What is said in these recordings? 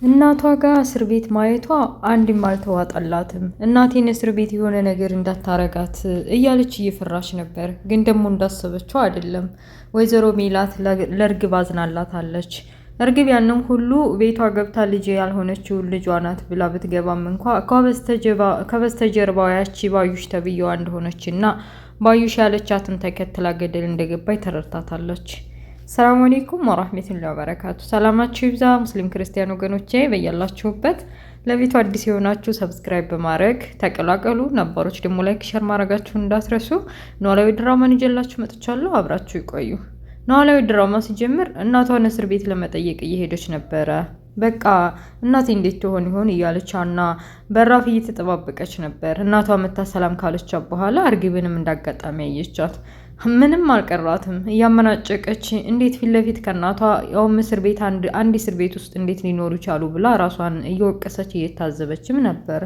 እናቷ ጋር እስር ቤት ማየቷ አንድም አልተዋጠላትም። እናቴን እስር ቤት የሆነ ነገር እንዳታረጋት እያለች እየፈራች ነበር። ግን ደግሞ እንዳሰበችው አይደለም። ወይዘሮ ሜላት ለእርግብ አዝናላታለች። እርግብ ያንን ሁሉ ቤቷ ገብታ ልጅ ያልሆነችውን ልጇ ናት ብላ ብትገባም እንኳ ከበስተጀርባው ያቺ ባዩሽ ተብዬዋ እንደሆነች እና ባዩሽ ያለቻትን ተከትላ ገደል እንደገባች ተረድታታለች። ሰላም አለይኩም ወራህመቱላሂ ወበረካቱ። ሰላማችሁ ይብዛ ሙስሊም ክርስቲያን ወገኖቼ በያላችሁበት። ለቤቱ አዲስ የሆናችሁ ሰብስክራይብ በማድረግ ተቀላቀሉ። ነባሮች ደግሞ ላይክ ሸር ማድረጋችሁን እንዳትረሱ። ኖላዊ ድራማን ይዤላችሁ መጥቻለሁ። አብራችሁ ይቆዩ። ኖላዊ ድራማ ሲጀምር እናቷን እስር ቤት ለመጠየቅ እየሄደች ነበረ። በቃ እናቴ እንዴት ትሆን ይሆን እያለች አና በራፍ እየተጠባበቀች ነበር። እናቷ መታ ሰላም ካለቻት በኋላ እርግብንም እንዳጋጣሚ አየቻት። ምንም አልቀራትም። እያመናጨቀች እንዴት ፊት ለፊት ከእናቷ ያውም እስር ቤት አንድ እስር ቤት ውስጥ እንዴት ሊኖሩ ቻሉ ብላ ራሷን እየወቀሰች እየታዘበችም ነበር።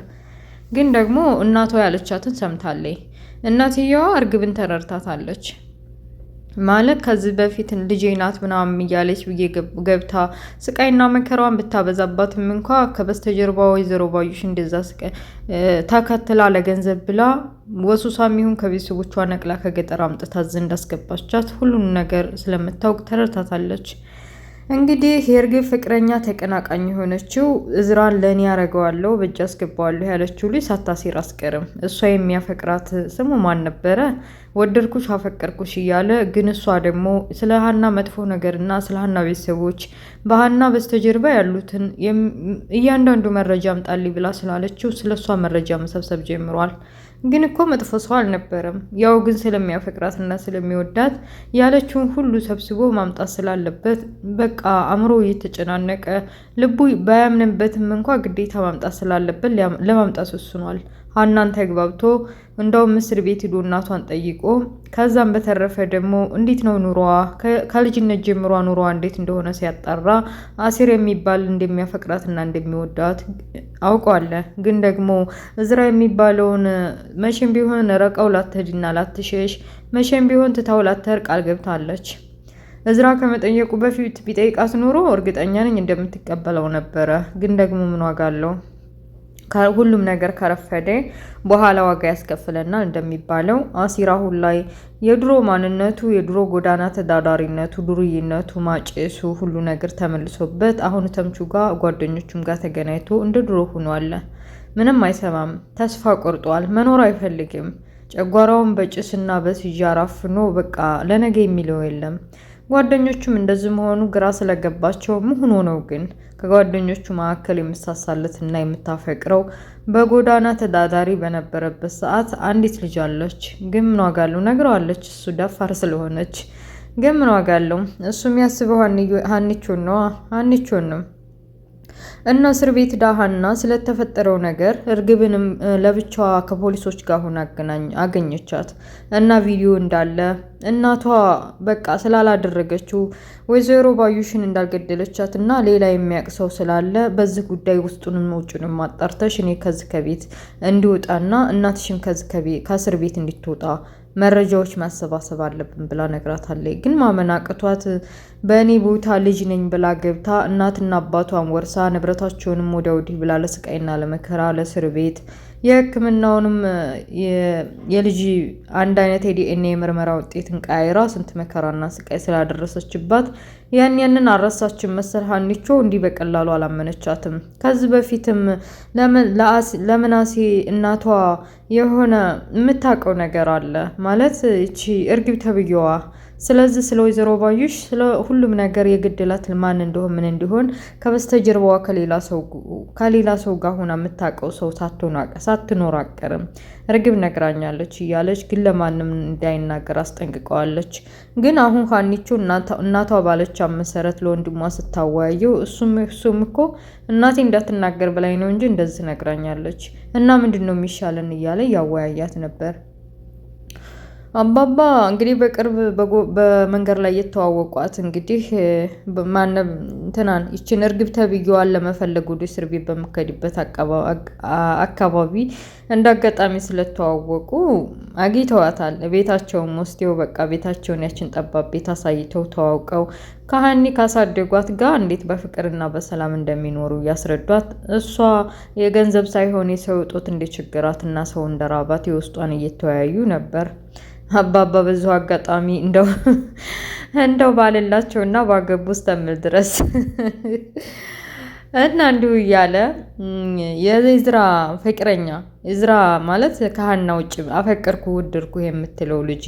ግን ደግሞ እናቷ ያለቻትን ሰምታለች። እናትየዋ እርግብን ተረድታታለች። ማለት ከዚህ በፊት ልጄ ናት ምናምን እያለች ገብታ ስቃይና መከራዋን ብታበዛባትም እንኳ ከበስተጀርባ ወይዘሮ ባዩሽ እንደዛ ስቃይ ተከትላ ለገንዘብ ብላ ወሱሳም ይሁን ከቤተሰቦቿ ነቅላ ከገጠር አምጥታ እንዳስገባቻት ሁሉን ነገር ስለምታውቅ ተረድታታለች። እንግዲህ የእርግብ ፍቅረኛ ተቀናቃኝ የሆነችው እዝራን ለኔ ያረገዋለሁ በእጅ አስገባዋለሁ ያለችው ልጅ ሳታሲር አስቀርም። እሷ የሚያፈቅራት ስሙ ማን ነበረ? ወደድኩሽ አፈቀርኩሽ እያለ ግን እሷ ደግሞ ስለ ሀና መጥፎ ነገርና ስለ ሀና ቤተሰቦች በሀና በስተጀርባ ያሉትን እያንዳንዱ መረጃ አምጣልኝ ብላ ስላለችው ስለ እሷ መረጃ መሰብሰብ ጀምሯል። ግን እኮ መጥፎ ሰው አልነበረም። ያው ግን ስለሚያፈቅራትና ስለሚወዳት ያለችውን ሁሉ ሰብስቦ ማምጣት ስላለበት በቃ አእምሮ እየተጨናነቀ ልቡ ባያምንበትም እንኳ ግዴታ ማምጣት ስላለበት ለማምጣት ወስኗል። ሀናን ተግባብቶ እንደውም እስር ቤት ሄዶ እናቷን ጠይቆ ከዛም በተረፈ ደግሞ እንዴት ነው ኑሮዋ ከልጅነት ጀምሯ ኑሮዋ እንዴት እንደሆነ ሲያጣራ አሲር የሚባል እንደሚያፈቅራትና እንደሚወዳት አውቀዋለ። ግን ደግሞ እዝራ የሚባለውን መቼም ቢሆን ረቀው ላትሄድና ላትሸሽ መቼም ቢሆን ትታው ላትሄድ ቃል ገብታለች። እዝራ ከመጠየቁ በፊት ቢጠይቃት ኑሮ እርግጠኛ ነኝ እንደምትቀበለው ነበረ። ግን ደግሞ ምን ዋጋ አለው? ሁሉም ነገር ከረፈደ በኋላ ዋጋ ያስከፍለናል እንደሚባለው አሲር አሁን ላይ የድሮ ማንነቱ የድሮ ጎዳና ተዳዳሪነቱ ዱርይነቱ ማጨሱ ሁሉ ነገር ተመልሶበት አሁን ተምቹ ጋር ጓደኞቹም ጋር ተገናኝቶ እንደ ድሮ ሆኗል። ምንም አይሰማም። ተስፋ ቆርጧል። መኖር አይፈልግም። ጨጓራውን በጭስና በሲጃራ አፍኖ በቃ ለነገ የሚለው የለም። ጓደኞቹም እንደዚህ መሆኑ ግራ ስለገባቸው ሆኖ ነው። ግን ከጓደኞቹ መካከል የምሳሳለትና የምታፈቅረው በጎዳና ተዳዳሪ በነበረበት ሰዓት አንዲት ልጅ አለች። ግን ምን ዋጋ አለው? ነግረዋለች። እሱ ደፋር ስለሆነች ግን ምን ዋጋ አለው? እሱ የሚያስበው ሀኒቾን ነው። እና እስር ቤት ዳሃና ስለተፈጠረው ነገር እርግብንም ለብቻዋ ከፖሊሶች ጋር ሆና አገኘቻት እና ቪዲዮ እንዳለ እናቷ በቃ ስላላደረገችው ወይዘሮ ባዩሽን እንዳልገደለቻት እና ሌላ የሚያውቅ ሰው ስላለ በዚህ ጉዳይ ውስጡንም ውጭንም አጣርተሽ እኔ ከዚህ ከቤት እንዲወጣና እናትሽን ከእስር ቤት እንድትወጣ መረጃዎች ማሰባሰብ አለብን ብላ ነግራታለች። ግን ማመን አቅቷት በእኔ ቦታ ልጅ ነኝ ብላ ገብታ እናትና አባቷን ወርሳ ንብረታቸውንም ወዲያ ወዲህ ብላ ለስቃይና ለመከራ ለእስር ቤት የሕክምናውንም የልጅ አንድ አይነት የዲኤንኤ ምርመራ ውጤትን ቀያይራ ስንት መከራና ስቃይ ስላደረሰችባት ያንን አረሳችን መሰል ሀኒቾ እንዲህ በቀላሉ አላመነቻትም። ከዚህ በፊትም ለምናሴ እናቷ የሆነ የምታውቀው ነገር አለ ማለት እቺ እርግብ ተብዬዋ። ስለዚህ ስለ ወይዘሮ ባዩሽ ስለ ሁሉም ነገር የግድላት ማን እንደሆነ ምን እንደሆነ ከበስተጀርባዋ ከሌላ ሰው ጋር ሆና የምታውቀው ሰው ሳትኖር አቀርም እርግብ ነግራኛለች እያለች ግን ለማንም እንዳይናገር አስጠንቅቀዋለች። ግን አሁን ሀኒቾ እናቷ ባለቻ መሰረት ለወንድሟ ስታወያየው እሱም እኮ እናቴ እንዳትናገር በላይ ነው እንጂ እንደዚህ ነግራኛለች እና ምንድነው የሚሻለን እያለ ያወያያት ነበር። አባባ እንግዲህ በቅርብ በመንገድ ላይ የተዋወቋት እንግዲህ ማነብ እንትናን ይችን እርግብ ተብዬዋን ለመፈለግ ወደ እስር ቤት በመከድበት አካባቢ እንዳጋጣሚ ስለተዋወቁ አግኝተዋታል። ቤታቸውም ወስደው በቃ ቤታቸውን ያችን ጠባብ ቤት አሳይተው ተዋውቀው ከሀኒ ካሳደጓት ጋር እንዴት በፍቅርና በሰላም እንደሚኖሩ እያስረዷት እሷ የገንዘብ ሳይሆን የሰው እጦት እንደችግራትና ሰው እንደራባት የውስጧን እየተወያዩ ነበር። አባባ በዚሁ አጋጣሚ እንደው ባልላቸውና ባገቡ እስከምል ድረስ እና እንዲሁ እያለ የዝራ ፍቅረኛ ዝራ ማለት ከሀና ውጭ አፈቀርኩ ወደድኩ የምትለው ልጅ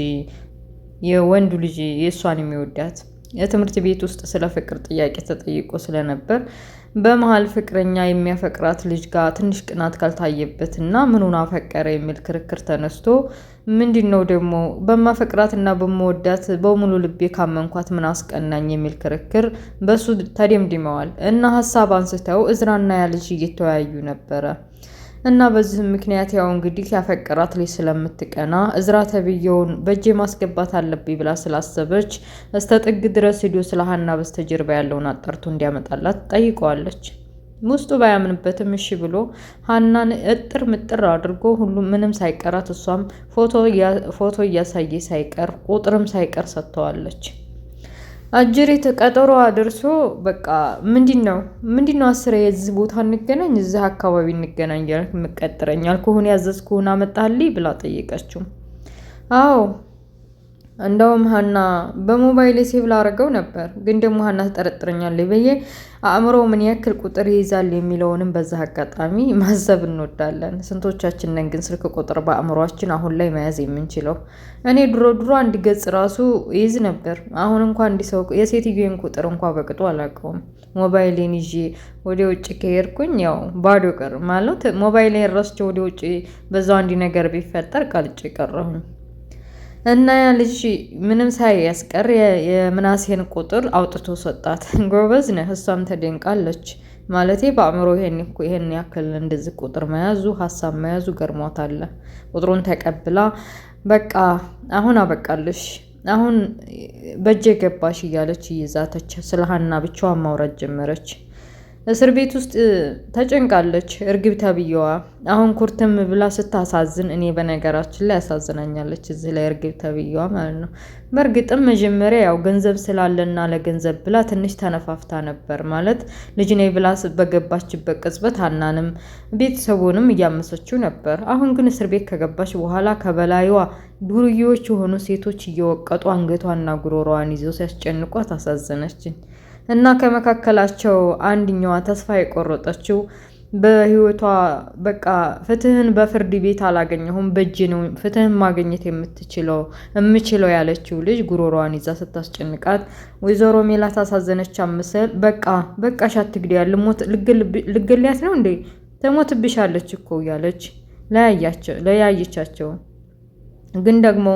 የወንዱ ልጅ የእሷን የሚወዳት የትምህርት ቤት ውስጥ ስለ ፍቅር ጥያቄ ተጠይቆ ስለነበር በመሀል ፍቅረኛ የሚያፈቅራት ልጅ ጋር ትንሽ ቅናት ካልታየበት እና ምኑን አፈቀረ የሚል ክርክር ተነስቶ ምንድን ነው ደግሞ በማፈቅራትና በመወዳት በሙሉ ልቤ ካመንኳት ምን አስቀናኝ የሚል ክርክር በሱ ተደምድመዋል እና ሀሳብ አንስተው እዝራና ያ ልጅ እየተወያዩ ነበረ። እና በዚህም ምክንያት ያው እንግዲህ ያፈቀራት ልጅ ስለምትቀና እዝራ ተብዬውን በእጄ ማስገባት አለብኝ ብላ ስላሰበች እስተ ጥግ ድረስ ሄዶ ስለ ሀና በስተጀርባ ያለውን አጣርቶ እንዲያመጣላት ጠይቀዋለች። ውስጡ ባያምንበትም እሺ ብሎ ሀናን እጥር ምጥር አድርጎ ሁሉም ምንም ሳይቀራት እሷም ፎቶ እያሳየ ሳይቀር ቁጥርም ሳይቀር ሰጥተዋለች። አጅሬት ቀጠሮ አድርሶ በቃ ምንድነው 10 የዚህ ቦታ እንገናኝ እዚህ አካባቢ እንገናኝ ያልክ ምቀጥረኝ ያልኩህን ያዘዝኩህን አመጣልኝ ብላ ጠየቀችው። አዎ እንደውም ሀና በሞባይል ሴቭ ላደርገው ነበር፣ ግን ደግሞ ሀና ትጠረጥረኛለች ብዬ አእምሮ ምን ያክል ቁጥር ይይዛል የሚለውንም በዛ አጋጣሚ ማሰብ እንወዳለን። ስንቶቻችን ነን ግን ስልክ ቁጥር በአእምሯችን አሁን ላይ መያዝ የምንችለው? እኔ ድሮ አንድ ገጽ ራሱ ይዝ ነበር። አሁን እንኳን አንድ ሰው የሴትዮን ቁጥር እንኳን በቅጡ አላውቀውም። ሞባይሌን ይዤ ወደ ውጭ ከሄድኩኝ ያው ባዶ ቀር ማለት ሞባይሌን ረስቼ ወደ ውጭ በዛው አንድ ነገር ቢፈጠር ቀልጬ ቀረሁኝ። እና ያ ልጅ ምንም ሳያስቀር የምናሴን ቁጥር አውጥቶ ሰጣት። ጎበዝ ነህ። እሷም ተደንቃለች። ማለቴ በአእምሮ ይሄን ያክል እንደዚህ ቁጥር መያዙ ሀሳብ መያዙ ገርሟታል። ቁጥሩን ተቀብላ በቃ አሁን አበቃልሽ፣ አሁን በእጄ ገባሽ እያለች እየዛተች ስለ ሀና ብቻዋን ማውራት ጀመረች። እስር ቤት ውስጥ ተጨንቃለች እርግብ ተብዬዋ። አሁን ኩርትም ብላ ስታሳዝን እኔ በነገራችን ላይ ያሳዝናኛለች እዚህ ላይ እርግብ ተብዬዋ ማለት ነው። በእርግጥም መጀመሪያ ያው ገንዘብ ስላለና ለገንዘብ ብላ ትንሽ ተነፋፍታ ነበር ማለት ልጅ ነኝ ብላ በገባችበት ቅጽበት ሀናንም ቤተሰቡንም እያመሰችው ነበር። አሁን ግን እስር ቤት ከገባች በኋላ ከበላይዋ ዱርዬዎች የሆኑ ሴቶች እየወቀጡ አንገቷና ጉሮሮዋን ይዘው ሲያስጨንቋት አሳዘነችኝ። እና ከመካከላቸው አንድኛዋ ተስፋ የቆረጠችው በህይወቷ በቃ ፍትህን በፍርድ ቤት አላገኘሁም በእጅ ነው ፍትህን ማግኘት የምችለው ያለችው ልጅ ጉሮሮዋን ይዛ ስታስጨንቃት ወይዘሮ ሜላት አሳዘነች መሰል በቃ ሻትግዲያል ልገሊያት ነው እንዴ ተሞትብሻለች እኮ ያለች ለያየቻቸው። ግን ደግሞ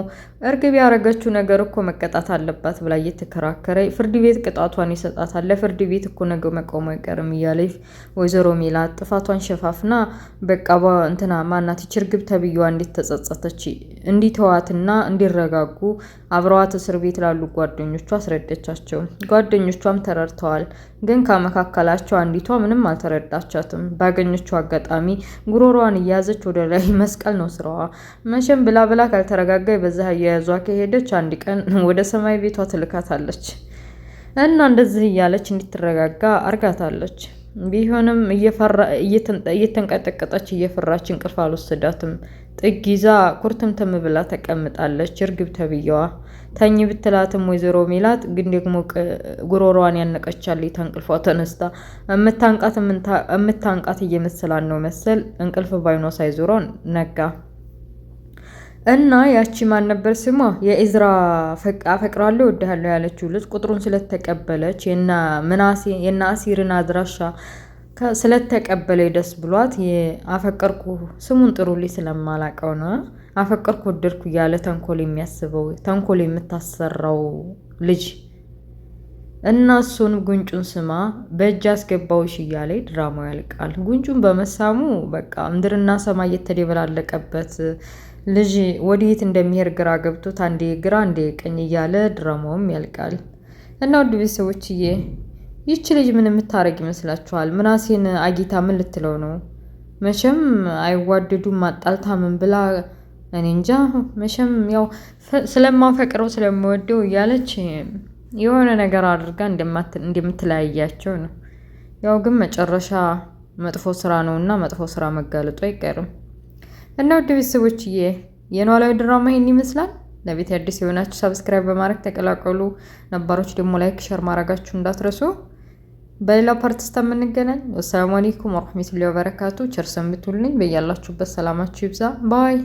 እርግብ ያረገችው ነገር እኮ መቀጣት አለባት ብላ እየተከራከረ ፍርድ ቤት ቅጣቷን ይሰጣታል። ለፍርድ ቤት እኮ ነገ መቆሙ አይቀርም እያለች ወይዘሮ ሜላት ጥፋቷን ሸፋፍና በቃ እንትና ማናት እርግብ ተብዬዋ እንዴት ተጸጸተች እንዲተዋትና እንዲረጋጉ አብረዋት እስር ቤት ላሉ ጓደኞቿ አስረደቻቸው። ጓደኞቿም ተረድተዋል። ግን ከመካከላቸው አንዲቷ ምንም አልተረዳቻትም። ባገኘችው አጋጣሚ ጉሮሮዋን እያያዘች ወደ ላይ መስቀል ነው ስራዋ። መቼም ብላ ካልተረጋጋ በዛ እያያዟ ከሄደች አንድ ቀን ወደ ሰማይ ቤቷ ትልካታለች። እና እንደዚህ እያለች እንድትረጋጋ አርጋታለች። ቢሆንም እየተንቀጠቀጠች እየፈራች እንቅልፍ አልወሰዳትም። ጥግ ይዛ ኩርትምትም ብላ ተቀምጣለች። እርግብ ተብዬዋ ተኝ ብትላትም ወይዘሮ ሜላት ግን ደግሞ ጉሮሮዋን ያነቀቻለች። ተንቅልፏ ተነስታ የምታንቃት እየመሰላን ነው መሰል እንቅልፍ ባይኗ ሳይዞረው ነጋ። እና ያቺ ማን ነበር ስሟ የኢዝራ አፈቅራለሁ እወድሃለሁ ያለችው ልጅ ቁጥሩን ስለተቀበለች የና አሲርን አድራሻ ስለተቀበለ ደስ ብሏት አፈቀርኩ ስሙን ጥሩልኝ ስለማላቀው ነው አፈቀርኩ ወደድኩ እያለ ተንኮል የሚያስበው ተንኮል የምታሰራው ልጅ እና እሱን ጉንጩን ስማ በእጅ አስገባውሽ እያለ ድራማው ያልቃል። ጉንጩን በመሳሙ በቃ ምድርና ሰማይ የተደበላለቀበት ልጅ ወዴት እንደሚሄድ ግራ ገብቶት አንዴ ግራ አንዴ ቀኝ እያለ ድራማውም ያልቃል። እና ውድ ቤተሰቦችዬ ይህች ልጅ ምን የምታረግ ይመስላችኋል? ምናሴን አጊታ ምን ልትለው ነው? መቼም አይዋደዱም ማጣልታ ምን ብላ እኔ እንጃ። መቼም ያው ስለማፈቅረው ስለምወደው እያለች የሆነ ነገር አድርጋ እንደምትለያያቸው ነው። ያው ግን መጨረሻ መጥፎ ስራ ነውና መጥፎ ስራ መጋለጡ አይቀርም። እና ውድ ቤተሰቦችዬ የኖላዊ ድራማ ይሄን ይመስላል። ለቤት አዲስ የሆናችሁ ሰብስክራይብ በማድረግ ተቀላቀሉ። ነባሮች ደግሞ ላይክ ሸር ማድረጋችሁ እንዳትረሱ። በሌላ ፓርት እስከምንገናኝ ወሰላሙ አለይኩም ወራህመቱላሂ ወበረካቱ። ቸር ሰንብቱልኝ። በያላችሁበት ሰላማችሁ ይብዛ። ባይ